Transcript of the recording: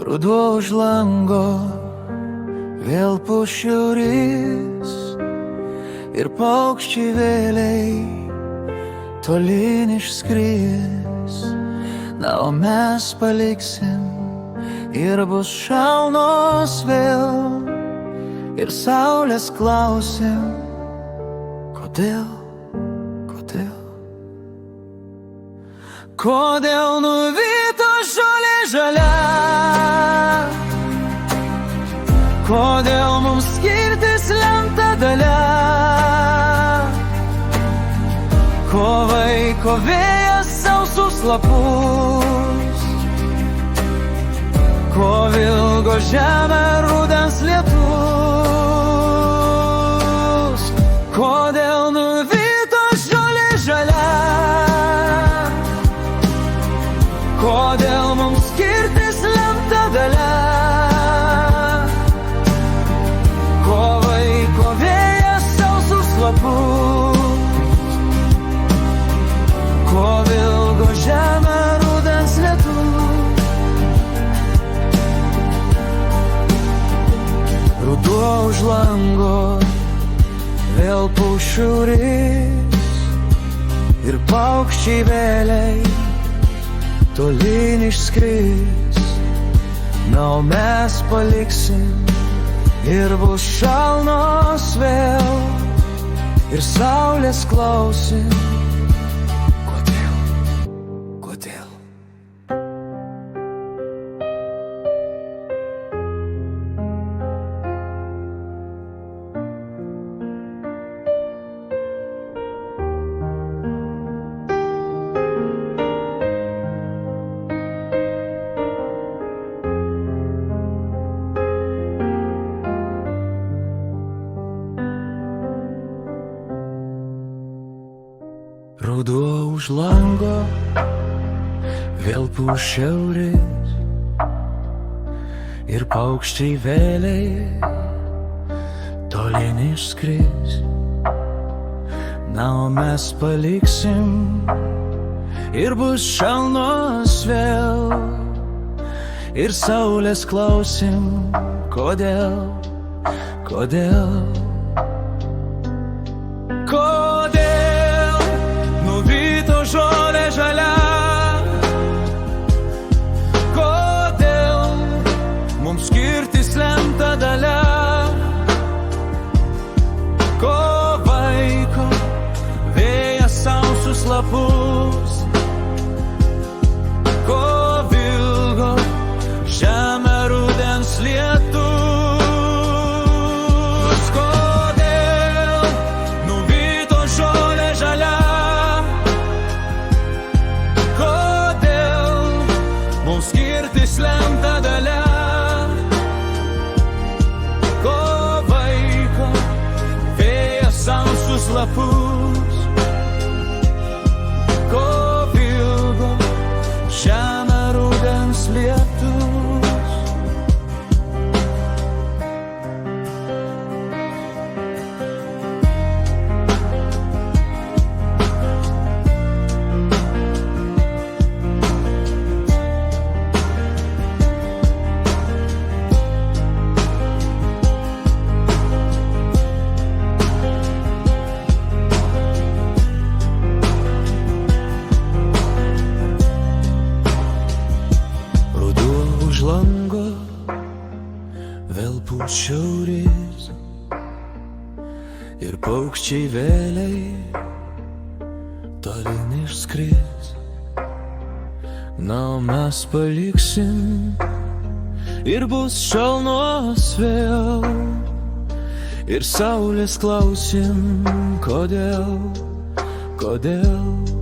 Ruduo už lango, vėl po šiaurės ir paukščiai vėliai tolyn išskris. Na, o mes paliksim ir bus šalnos vėl ir saulės klausim, kodėl, kodėl. Kodėl nuvyto žolė žalia? Kodėl mums skirtis lemta dalia? Ko vaiko vėjas sausus lapus? Ko vilgo žemę rudens lietus? Kodėl nuvyto žolė žalia? Kodėl mums skirtis lemta dalia? Ko vaiko vėjas sausus lapus? Ko vilgo žemę rudens lietus? Ruduo už lango, vėl po šiaurės ir paukščiai vėliai tolyn išskris. Na, o mes paliksim ir bus šalnos vėl ir saulės klausim, kodėl, kodėl. Ruduo už lango, vėl po šiaurės ir paukščiai vėliai tolyn išskris. Na, o mes paliksim ir bus šalnos vėl ir saulės klausim, kodėl, kodėl. Kodėl nuvyto žolė žalia? Kodėl mums skirtis lemta dalia? Ko vaiko vėjas sausus lapus? Ko vilgo žemę rudens lietus? Skirtis lemta dalia? Ko vaiko vėjas sausus lapus? Ko vilgo žemę rudens lietus? Už lango, vėl po šiaurės ir paukščiai vėliai tolyn išskris. Na, o mes paliksim ir bus šalnos vėl ir saulės klausim, kodėl, kodėl.